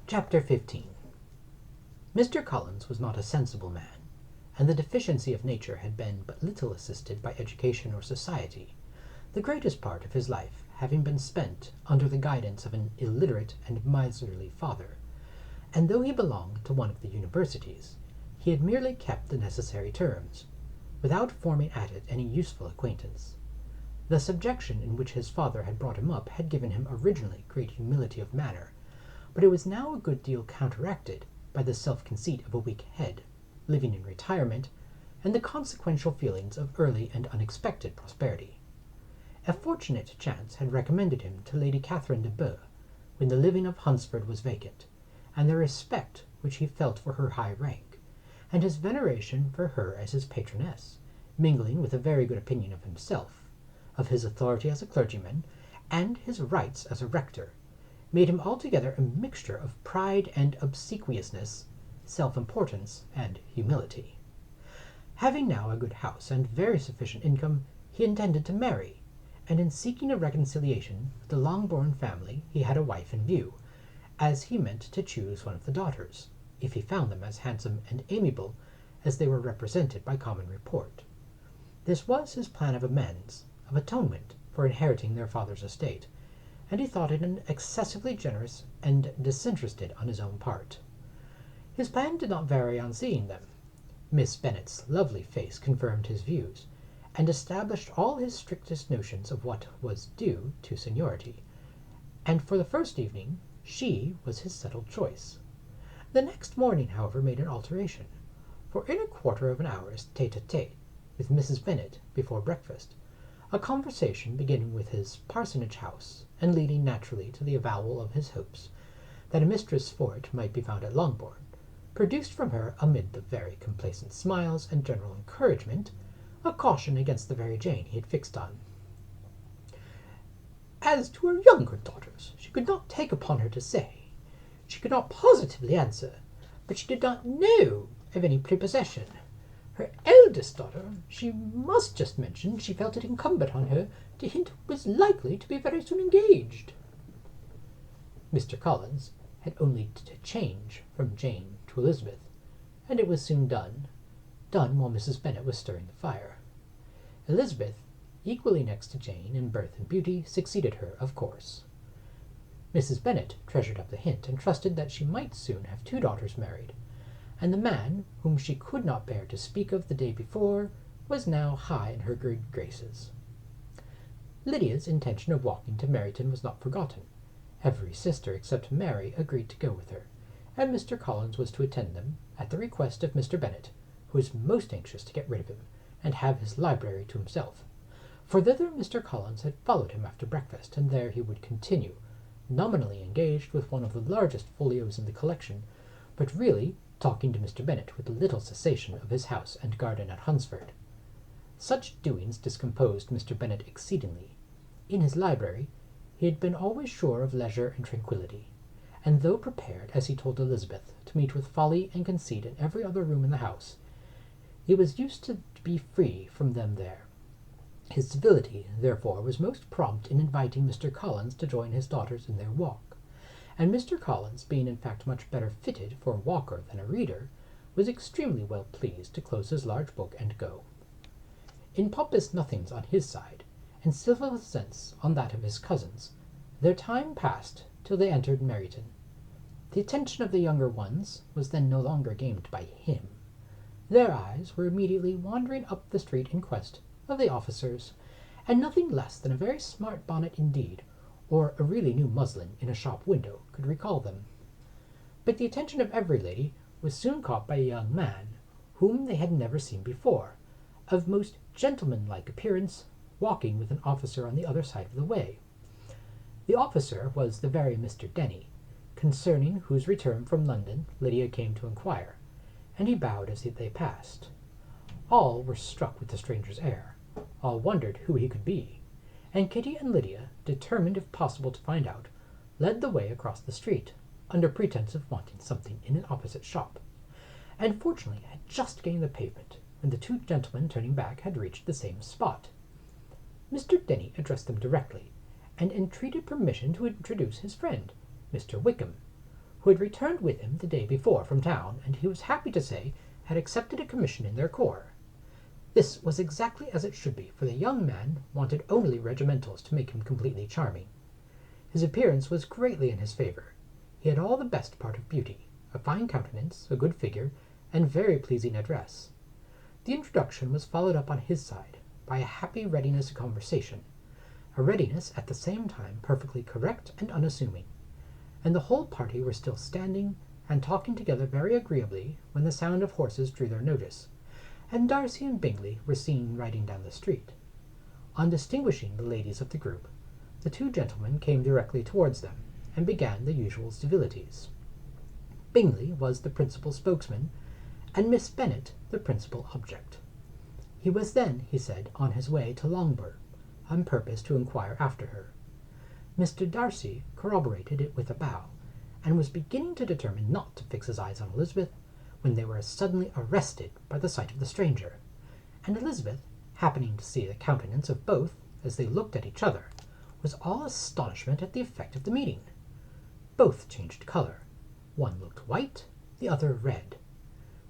Chapter 15. Mr. Collins was not a sensible man, and the deficiency of nature had been but little assisted by education or society, the greatest part of his life having been spent under the guidance of an illiterate and miserly father, and though he belonged to one of the universities, he had merely kept the necessary terms, without forming at it any useful acquaintance. The subjection in which his father had brought him up had given him originally great humility of manner, but it was now a good deal counteracted by the self-conceit of a weak head, living in retirement, and the consequential feelings of early and unexpected prosperity. A fortunate chance had recommended him to Lady Catherine de Bourgh, when the living of Hunsford was vacant, and the respect which he felt for her high rank, and his veneration for her as his patroness, mingling with a very good opinion of himself, of his authority as a clergyman, and his rights as a rector, made him altogether a mixture of pride and obsequiousness, self-importance and humility. Having now a good house and very sufficient income, he intended to marry, and in seeking a reconciliation with the Longbourn family he had a wife in view, as he meant to choose one of the daughters, if he found them as handsome and amiable as they were represented by common report. This was his plan of amends, of atonement for inheriting their father's estate, and he thought it an excessively generous and disinterested on his own part. His plan did not vary on seeing them. Miss Bennet's lovely face confirmed his views, and established all his strictest notions of what was due to seniority, and for the first evening she was his settled choice. The next morning, however, made an alteration, for in a quarter of an hour's tete-a-tete with Mrs. Bennet before breakfast, a conversation beginning with his parsonage house, and leading naturally to the avowal of his hopes that a mistress for it might be found at Longbourn, produced from her, amid the very complacent smiles and general encouragement, a caution against the very Jane he had fixed on. As to her younger daughters, she could not take upon her to say. She could not positively answer, but she did not know of any prepossession. Her eldest daughter, she must just mention she felt it incumbent on her to hint was likely to be very soon engaged. Mr. Collins had only to change from Jane to Elizabeth, and it was soon done while Mrs. Bennet was stirring the fire. Elizabeth, equally next to Jane in birth and beauty, succeeded her, of course. Mrs. Bennet treasured up the hint, and trusted that she might soon have two daughters married, and the man whom she could not bear to speak of the day before was now high in her good graces. Lydia's intention of walking to Meryton was not forgotten. Every sister except Mary agreed to go with her, and Mr. Collins was to attend them, at the request of Mr. Bennet, who was most anxious to get rid of him, and have his library to himself, for thither Mr. Collins had followed him after breakfast, and there he would continue, nominally engaged with one of the largest folios in the collection, but really talking to Mr. Bennet with little cessation of his house and garden at Hunsford. Such doings discomposed Mr. Bennet exceedingly. In his library he had been always sure of leisure and tranquillity, and though prepared, as he told Elizabeth, to meet with folly and conceit in every other room in the house, he was used to be free from them there. His civility, therefore, was most prompt in inviting Mr. Collins to join his daughters in their walk, and Mr. Collins, being in fact much better fitted for a walker than a reader, was extremely well pleased to close his large book and go. In pompous nothings on his side, and civil sense on that of his cousins, their time passed till they entered Meryton. The attention of the younger ones was then no longer gained by him. Their eyes were immediately wandering up the street in quest of the officers, and nothing less than a very smart bonnet indeed, or a really new muslin in a shop window, could recall them. But the attention of every lady was soon caught by a young man, whom they had never seen before, of most gentlemanlike appearance, walking with an officer on the other side of the way. The officer was the very Mr. Denny, concerning whose return from London Lydia came to inquire, and he bowed as they passed. All were struck with the stranger's air, all wondered who he could be, and Kitty and Lydia, determined if possible to find out, led the way across the street, under pretence of wanting something in an opposite shop, and fortunately had just gained the pavement, when the two gentlemen turning back had reached the same spot. Mr. Denny addressed them directly, and entreated permission to introduce his friend, Mr. Wickham, who had returned with him the day before from town, and he was happy to say had accepted a commission in their corps. This was exactly as it should be, for the young man wanted only regimentals to make him completely charming. His appearance was greatly in his favour. He had all the best part of beauty, a fine countenance, a good figure, and very pleasing address. The introduction was followed up on his side by a happy readiness of conversation, a readiness at the same time perfectly correct and unassuming, and the whole party were still standing and talking together very agreeably when the sound of horses drew their notice, and Darcy and Bingley were seen riding down the street. On distinguishing the ladies of the group, the two gentlemen came directly towards them, and began the usual civilities. Bingley was the principal spokesman, and Miss Bennet the principal object. He was then, he said, on his way to Longbourn, on purpose to inquire after her. Mr. Darcy corroborated it with a bow, and was beginning to determine not to fix his eyes on Elizabeth, when they were suddenly arrested by the sight of the stranger, and Elizabeth, happening to see the countenance of both as they looked at each other, was all astonishment at the effect of the meeting. Both changed colour. One looked white, the other red.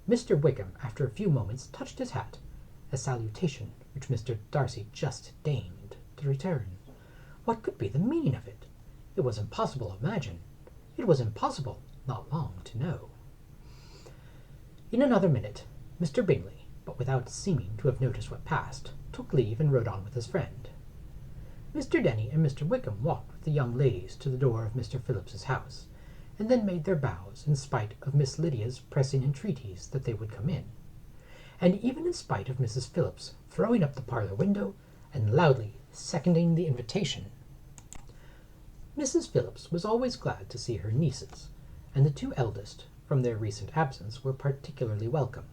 Mr. Wickham, after a few moments, touched his hat, a salutation which Mr. Darcy just deigned to return. What could be the meaning of it? It was impossible to imagine. It was impossible not long to know. In another minute, Mr. Bingley, but without seeming to have noticed what passed, took leave and rode on with his friend. Mr. Denny and Mr. Wickham walked with the young ladies to the door of Mr. Phillips's house, and then made their bows in spite of Miss Lydia's pressing entreaties that they would come in, and even in spite of Mrs. Phillips throwing up the parlour window and loudly seconding the invitation. Mrs. Phillips was always glad to see her nieces, and the two eldest, from their recent absence, were particularly welcome,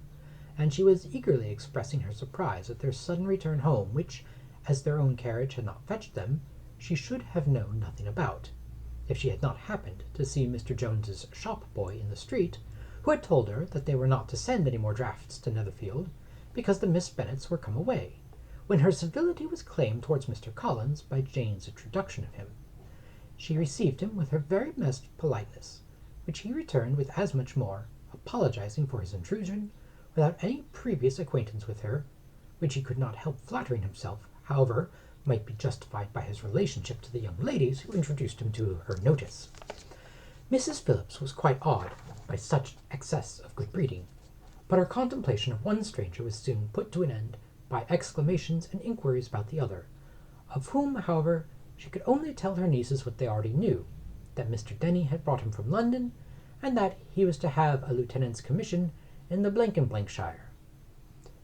and she was eagerly expressing her surprise at their sudden return home, which, as their own carriage had not fetched them, she should have known nothing about, if she had not happened to see Mr. Jones's shop-boy in the street, who had told her that they were not to send any more drafts to Netherfield, because the Miss Bennets were come away, when her civility was claimed towards Mr. Collins by Jane's introduction of him. She received him with her very best politeness, which he returned with as much more, apologizing for his intrusion, without any previous acquaintance with her, which he could not help flattering himself, however, might be justified by his relationship to the young ladies who introduced him to her notice. Mrs. Phillips was quite awed by such excess of good breeding, but her contemplation of one stranger was soon put to an end by exclamations and inquiries about the other, of whom, however, she could only tell her nieces what they already knew, that Mr. Denny had brought him from London, and that he was to have a lieutenant's commission in the Blankenshire.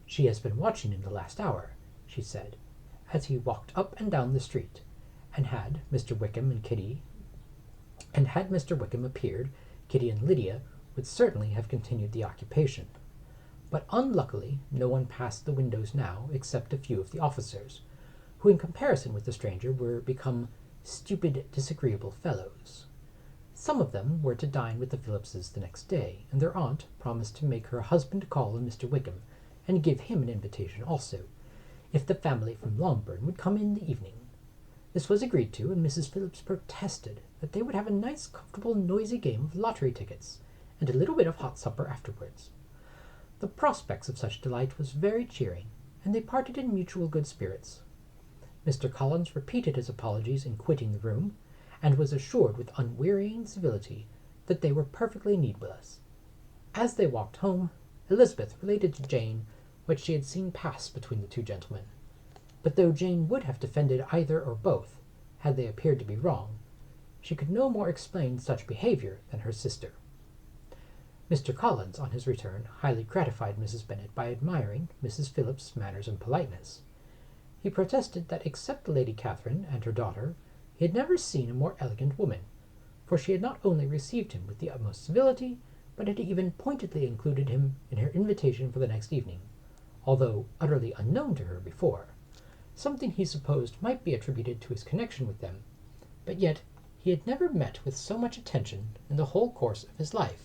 She has been watching him the last hour, she said, as he walked up and down the street, and had Mr. Wickham appeared, Kitty and Lydia would certainly have continued the occupation. But unluckily no one passed the windows now except a few of the officers, who in comparison with the stranger were become stupid, disagreeable fellows. Some of them were to dine with the Phillipses the next day, and their aunt promised to make her husband call on Mr. Wickham, and give him an invitation also, if the family from Longbourn would come in the evening. This was agreed to, and Mrs. Phillips protested that they would have a nice, comfortable, noisy game of lottery tickets, and a little bit of hot supper afterwards. The prospects of such delight was very cheering, and they parted in mutual good spirits. Mr. Collins repeated his apologies in quitting the room, and was assured with unwearying civility that they were perfectly needless. As they walked home, Elizabeth related to Jane what she had seen pass between the two gentlemen, but though Jane would have defended either or both, had they appeared to be wrong, she could no more explain such behaviour than her sister. Mr. Collins, on his return, highly gratified Mrs. Bennet by admiring Mrs. Phillips's manners and politeness. He protested that except Lady Catherine and her daughter, he had never seen a more elegant woman, for she had not only received him with the utmost civility, but had even pointedly included him in her invitation for the next evening, although utterly unknown to her before, something he supposed might be attributed to his connection with them, but yet he had never met with so much attention in the whole course of his life.